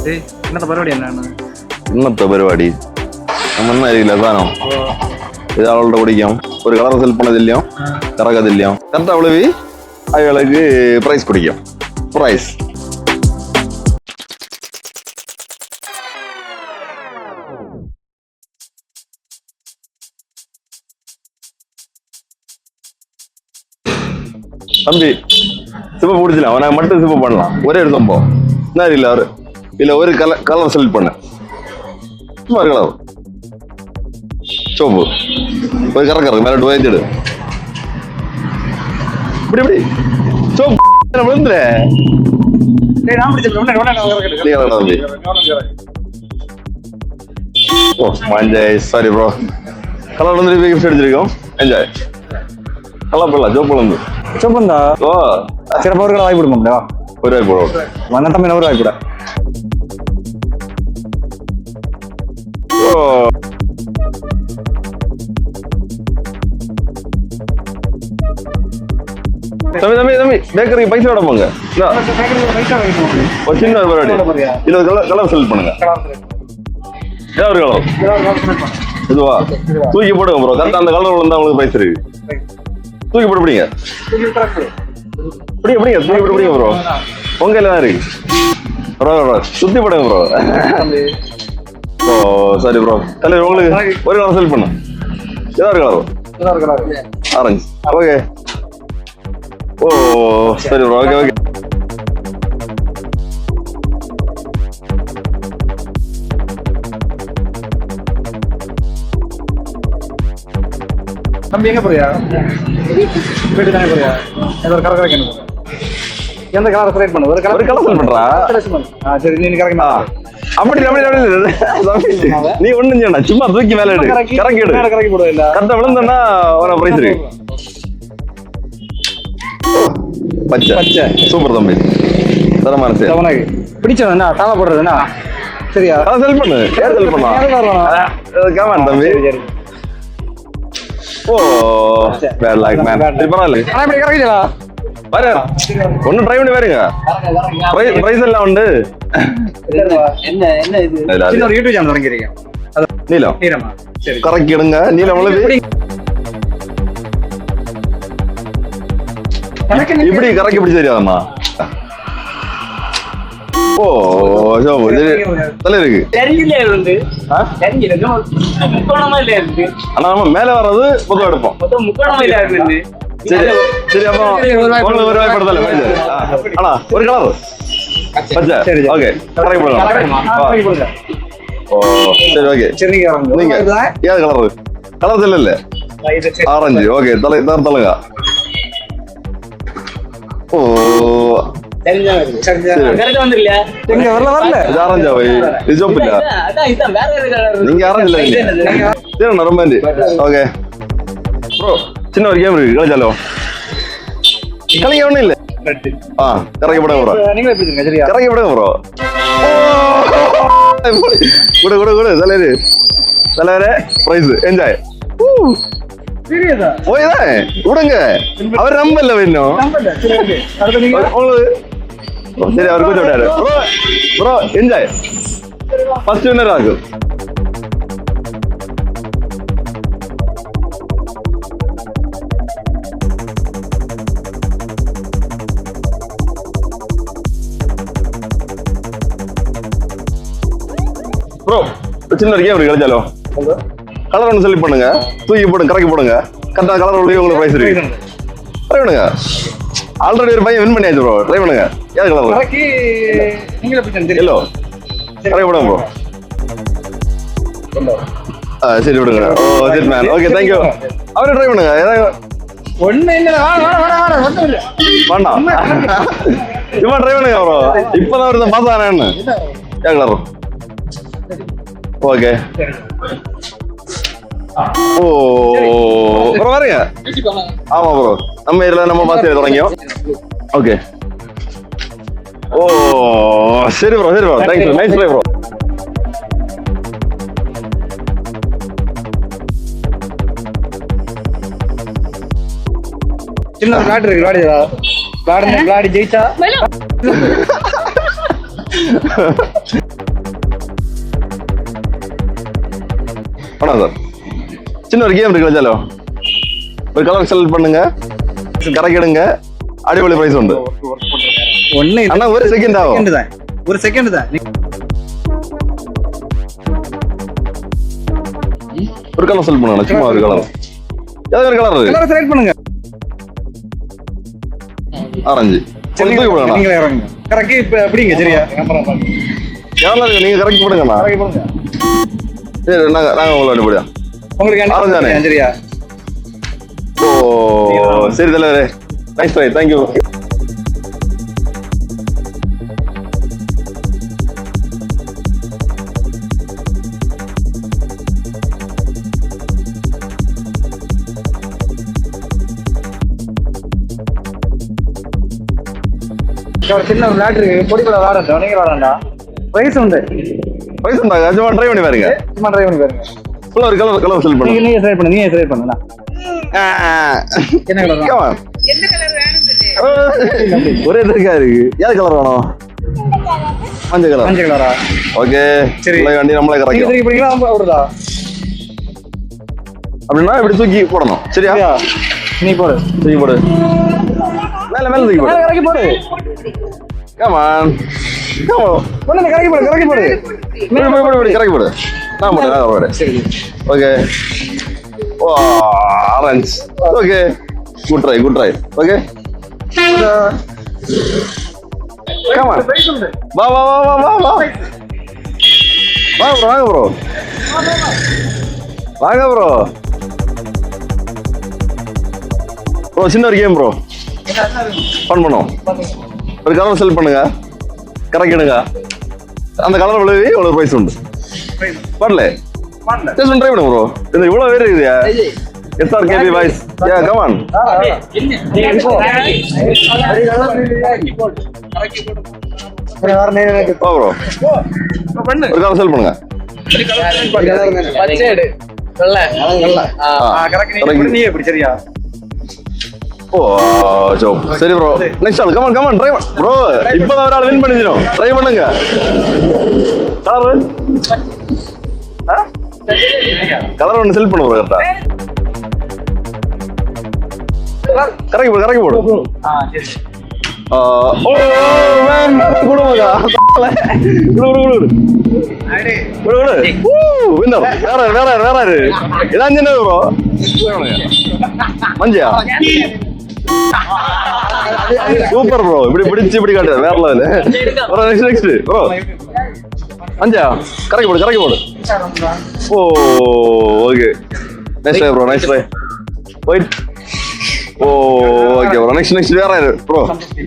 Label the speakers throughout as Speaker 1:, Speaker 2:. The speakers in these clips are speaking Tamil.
Speaker 1: ഇന്നത്തെ പരിപാടി എന്നാണ്?
Speaker 2: ഇന്നത്തെ പരിപാടി അറിയില്ല സാധനം ഇത് ആളുടെ കുടിക്കാം ഒരു കളർ സെൽപ്പണതില്ല കറകതില്ല കറക്റ്റ് അവള് അയാൾക്ക് പ്രൈസ് കുടിക്കാം പ്രൈസ് தம்பி சிப்ப பிடிச்சல அவனை மட்டும் சிப்ப பண்ணலாம் ஒரே ஒரு சம்பவம் என்ன இல்ல அவரு இல்ல ஒரு கலர் செலக்ட் பண்ண சும்மா கலர் சோப்பு ஒரு கறக்கு மேல வாங்கிடு இப்படி இப்படி சோப்பு விழுந்துல என்ஜாய் சாரி ப்ரோ கலர் வந்து கிஃப்ட் அடிச்சிருக்கோம் என்ஜாய் நல்லா போடலாம் ஜோப் வந்து
Speaker 1: சோப்பந்தா ஓ சிறப்பாக ஒரு வாய்ப்பு கொடுப்போம்டா
Speaker 2: ஒரு வாய்ப்பு போடுவோம்
Speaker 1: வந்த தம்பி ஒரு வாய்ப்பு தம்பி தம்பி தம்பி பேக்கரிக்கு பைசா விட போங்க ஒரு சின்ன பரவாடி இல்ல கலர் செலக்ட் பண்ணுங்க ஏதாவது ஒரு கலர் இதுவா தூக்கி போடுங்க ப்ரோ கரெக்டா அந்த கலர் விழுந்தா உங்களுக்கு பைசா இருக்கு தூக்கி போட்டு பிடிங்க பிடிங்க தூக்கி போட்டு பிடிங்க ப்ரோ உங்க கையில தான் இருக்கு சுத்தி போடுங்க ப்ரோ ஓ சரி ப்ரோ கலர் உங்களுக்கு ஒரு கலர் செலக்ட் பண்ணும் ஏதாவது கலர் ஆரஞ்சு ஓகே ஓ சரி ப்ரோ ஓகே ஓகே தம்பி எங்க போறியா வீட்டு தானே போறியா ஏதோ ஒரு கலர் கேட்கணும் எந்த கலர் செலக்ட் பண்ணு ஒரு கலர் செலக்ட் பண்றா சரி நீ கரெக்டா அப்படி அப்படி அப்படி நீ ஒண்ணும் செய்யணா சும்மா தூக்கி மேல எடு கறக்கி எடு கறக்கி போடுவ இல்ல கரெக்டா விழுந்தா ஒரு பிரைஸ் இருக்கு பச்சை பச்சை சூப்பர் தம்பி தரமான சரி உனக்கு பிடிச்சது என்ன தாவ போடுறது என்ன சரியா செல் பண்ணு யார் செல் பண்ணா கமான் தம்பி ஓ பேட் லைக் மேன் பரவாயில்ல ஆனா இப்படி கரெக்டா வர ஒன்னு ட்ரை பண்ணி பாருங்க பிரைஸ் எல்லாம் உண்டு என்ன என்ன இது சின்ன ஒரு யூடியூப் சேனல் தொடங்கிருக்கீங்க நீலம் நீலமா சரி கரெக்ட் எடுங்க நீலம் இப்படி கரெக்ட் இப்படி தெரியாதம்மா ஓ ஜோபு தலை இருக்கு ஆனா நம்ம மேல வர்றது பொதுவா எடுப்போம் சரி சரி அப்போ உங்களுக்கு ஒரு வாய்ப்பு ஆனா ஒரு கலர் பச்சை ஓகே கரெக்ட் போடலாம் ஓ சரி ஓகே சரி நீங்க ஏது கலர் கலர் தெரியல ஆரஞ்சு ஓகே தலை தலங்க ஓ நீங்க ஆரஞ்சு இல்ல ரொம்ப ஓகே ப்ரோ சின்ன ஒரு கேம் இருக்கு கலைச்சாலோ கலைங்க ஒண்ணும் இல்ல கரைக்க விடுங்க ப்ரோ கரைக்க விடுங்க ப்ரோ குடு குடு குடு தலைவரு தலைவரே பிரைஸ் என்ஜாய் போய்தான் விடுங்க அவர் நம்பல இன்னும் சரி அவர் கொஞ்சம் விடாரு bro bro enjoy first winner ஆகும் ப்ரோ சின்ன ஒரு கேம் இருக்கு கலைச்சாலோ கலர் ஒன்று செலக்ட் பண்ணுங்க தூக்கி போடுங்க கரைக்கி போடுங்க கரெக்டாக கலர் உள்ளே உங்களுக்கு ப்ரைஸ் இருக்கு ட்ரை பண்ணுங்க ஆல்ரெடி ஒரு பையன் வின் பண்ணியாச்சு ப்ரோ ட்ரை பண்ணுங்க ஏது கலர் எல்லோ ட்ரை பண்ணுங்க ப்ரோ சரி விடுங்க ஓ சரி மேன் ஓகே தேங்க்யூ அவரே ட்ரை பண்ணுங்க ஏதாவது ஒண்ணு இல்ல வேண்டாம் சும்மா ட்ரை பண்ணுங்க ப்ரோ இப்பதான் ஒரு மாசம் என்ன ஏன் கலர் ஓகே ஓ ப்ரோ பாருங்க ஆமா ப்ரோ நம்ம இதுல நம்ம பாத்து தொடங்கியோம் ஓகே ஓ சரி bro thank you nice play bro சின்ன விளையாட்டு இருக்கு விளையாடி ஜெயிச்சா
Speaker 2: ஆனா சார் சின்ன ஒரு கேம் இருக்குல்ல ஜாலோ, ஒரு கலர் செலக்ட் பண்ணுங்க, கரெக்டுங்க, அடிப்பொலி பிரைஸ் உண்டு.
Speaker 3: ஒண்ணு
Speaker 2: ஆனா ஒரு செகண்ட் ஆகும்.
Speaker 3: தான், ஒரு செகண்ட் தான்.
Speaker 2: ஒரு கலர் செலக்ட் பண்ணுங்க, சும்மா ஒரு கலர். ஏதாவது ஒரு கலர்
Speaker 3: கலரை செலக்ட் பண்ணுங்க.
Speaker 2: ஆரஞ்சு. தூக்கி போடுங்க.
Speaker 3: நீங்களே இறங்குங்க. கரெக்ட் இப்ப அப்படிங்க சரியா?
Speaker 2: எவ்வளோ இருக்கு நீங்க கரெக்ட் பண்ணுங்கண்ணா.
Speaker 3: கரெக்ட் பண்ணுங்க.
Speaker 2: சரி நாங்க உங்களை அனுப்பிடுவோம்.
Speaker 3: உங்களுக்கு
Speaker 2: ஆரஞ்சு தானே?
Speaker 3: சரியா?
Speaker 2: ஓ சரி தலைவரே, நைஸ் ட்ரை, தேங்க்யூ.
Speaker 3: சின்ன ஒரு விளையாட்டு இருக்கு, பொடிக்குள்ள விளையாடா, நீங்க விளையாடா. பிரைஸ் உண்டு.
Speaker 2: பிரைஸ் உண்டாங்க, சும்மா ட்ரை பண்ணி பாருங்க.
Speaker 3: சும்மா ட்ரை பண்ணி பாருங்க.
Speaker 2: ஃபுல்லா ஒரு கலர் கலர் செலக்ட் பண்ணுங்க.
Speaker 3: நீங்க செலக்ட் பண்ணுங்க, நீங்க செலக்ட் பண்ணுங்க. என்ன கலர்?
Speaker 2: Come on.
Speaker 4: எந்த கலர் வேணும் சொல்லு.
Speaker 2: ஒரே இருக்கா இருக்கு. ஏது கலர் வேணும்? மஞ்சள் கலர்.
Speaker 3: மஞ்சள் கலரா?
Speaker 2: ஓகே
Speaker 3: சரி.
Speaker 2: வண்டி நம்மளே
Speaker 3: நீங்க
Speaker 2: கரெக்ட்
Speaker 3: தூக்கி போறீங்களா அவருதா?
Speaker 2: அப்படின்னா இப்படி தூக்கி போடணும். சரியா?
Speaker 3: சரியா? நீ போடு.
Speaker 2: தூக்கி போடு. மேல மேல தூக்கி போடு.
Speaker 3: கரெக்ட் போடு.
Speaker 2: Come on. Come on.
Speaker 3: போடு, கரெக்ட் போடு, கரெக்ட் போடு.
Speaker 2: போடு கரெக்ட் போடு. நான் போடு, நான் போடு.
Speaker 3: சரி.
Speaker 2: Okay. Oh orange. Okay. Good try, good try. Okay. Come on. வா வா வா வா வா வா. வாங்க ப்ரோ, வாங்க ப்ரோ. வாங்க ப்ரோ. ப்ரோ சின்ன ஒரு கேம் ப்ரோ. ஃபன் பண்ணுவோம். ஒரு கலர் செலக்ட் பண்ணுங்க, கரெக்டுங்க, அந்த கலர் விளைவி இவ்வளவு பிரைஸ் உண்டு. பண்ணல ஜஸ்ட் ட்ரை பண்ணுங்க ப்ரோ. இது இவ்வளவு பேர் இருக்குயா. SRKB boys. Yeah come on. வா ப்ரோ. ஒரு கலர் செலக்ட் பண்ணுங்க.
Speaker 3: பச்சை எடு. வெள்ளை. வெள்ளை. கரெக்ட். நீ எப்படி சரியா?
Speaker 2: ஓ சோ சரி ப்ரோ. நெக்ஸ்ட் ஆள் come on come on try bro. இப்போதான் ஒரு ஆள் வின் பண்ணிடுறோம். ட்ரை பண்ணுங்க. கலர் கலர் ஒன்று செலக்ட் பண்ணு ப்ரோ. கரெக்டா கரெக்ட் போடு, கரெக்ட் போடு. ஓ மேன் குடுமகா குடு குடு குடு குடு குடு. வின்னர் வேற வேற வேற இதான் என்ன ப்ரோ? மஞ்சா சூப்பர் ப்ரோ. இப்படி பிடிச்சு இப்படி காட்டு வேற level bro. Next next bro. மஞ்சா கரெக்ட் போடு, கரெக்ட் போடு. Oh okay nice try bro, nice try. Wait. Oh okay bro. Next next வேற ப்ரோ.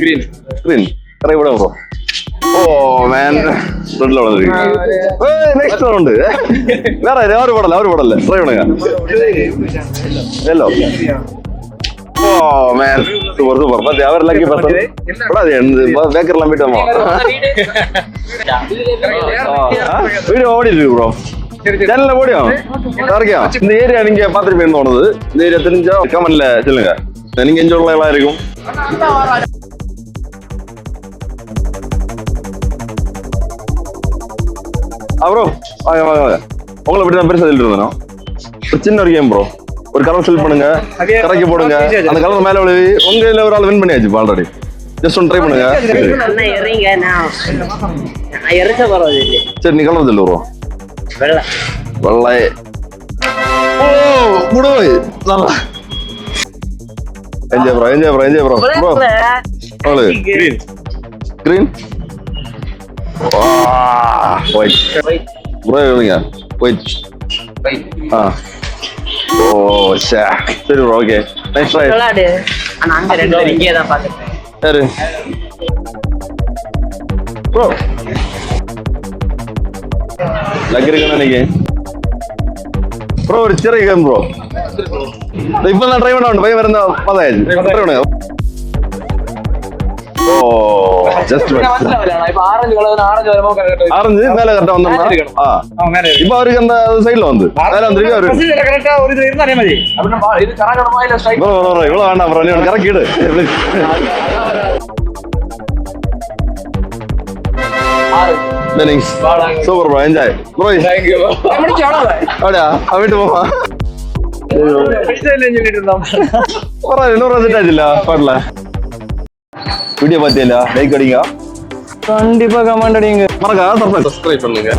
Speaker 2: கிரீன் கிரீன் கரெக்ட் போடு ப்ரோ. ஓ மேன் ரெட்ல வந்திருக்கு. ஏய் நெக்ஸ்ட் ரவுண்ட் வேற யாரும் போடல, அவரு போடல. ட்ரை பண்ணுங்க. எல்லோ. ஓ மேன் சூப்பர் சூப்பர். பாத்தி அவர் லக்கி பர்சன். போடாதே பேக்கர்லாம் போய்ட்டோமா. வீடியோ ஓடிட்டு இருக்கு ப்ரோ. சேனல்ல ஓடியும் வரைக்கும். இந்த ஏரியா நீங்க பாத்துருப்பீங்கன்னு தோணுது. இந்த ஏரியா தெரிஞ்சா கமெண்ட்ல சொல்லுங்க. நீங்க என்ஜாய் எல்லாம் இருக்கும். ப்ரோ வாங்க வாங்க வாங்க. உங்களை பற்றி தான் பெருசாக சொல்லிட்டு இருந்தோம். ஒரு சின்ன ஒரு கேம் ப்ரோ. ஒரு கலர் செலக்ட் பண்ணுங்க, கரெக்ட் போடுங்க, அந்த கலர் மேல விழுவி உங்க ஒரு ஆள் வின் பண்ணியாச்சு ஆல்ரெடி. ஜஸ்ட் ஒன் ட்ரை பண்ணுங்க. சரி நீ கலர் சொல்லு ப்ரோ. வெள்ளை. ஓ முடுவை நல்லா. Enjoy bro, enjoy bro, enjoy bro. Bro green green. White bro. எழுதுங்க ஒயிட். ஓ சே சரி ப்ரோ. Okay nice try.
Speaker 4: ஆனா அங்க ரெண்டு பேரும் இங்கே தான் பாத்துட்டேன்.
Speaker 2: சரி ப்ரோ. லக் இருக்குன்னு நினைக்கிறேன் ப்ரோ. ஒரு சிறை கேம் ப்ரோ. இப்போ தான் ட்ரை பண்ண பையன் இருந்தா பதாச்சு. ட்ரை பண்ணுங்க. ஓ ஜஸ்ட் ஆரஞ்சு மேல கரெக்டா வந்தோம்னா இப்ப அவருக்கு அந்த சைடுல வந்து மேல வந்துருக்கு. அவரு இவ்வளவு வேண்டாம் ப்ரோ. நீ கரெக்ட் இடு. Jennings super bro enjoy bro அப்படியா வீட்டு போமா பரவாயில்ல இன்னொரு செட் ஆச்சுல்ல பாடல வீடியோ பார்த்தியா லைக் அடிங்க
Speaker 3: கண்டிப்பா கமெண்ட் அடிங்க
Speaker 2: மறக்காம சப்ஸ்கிரைப் பண்ணுங்க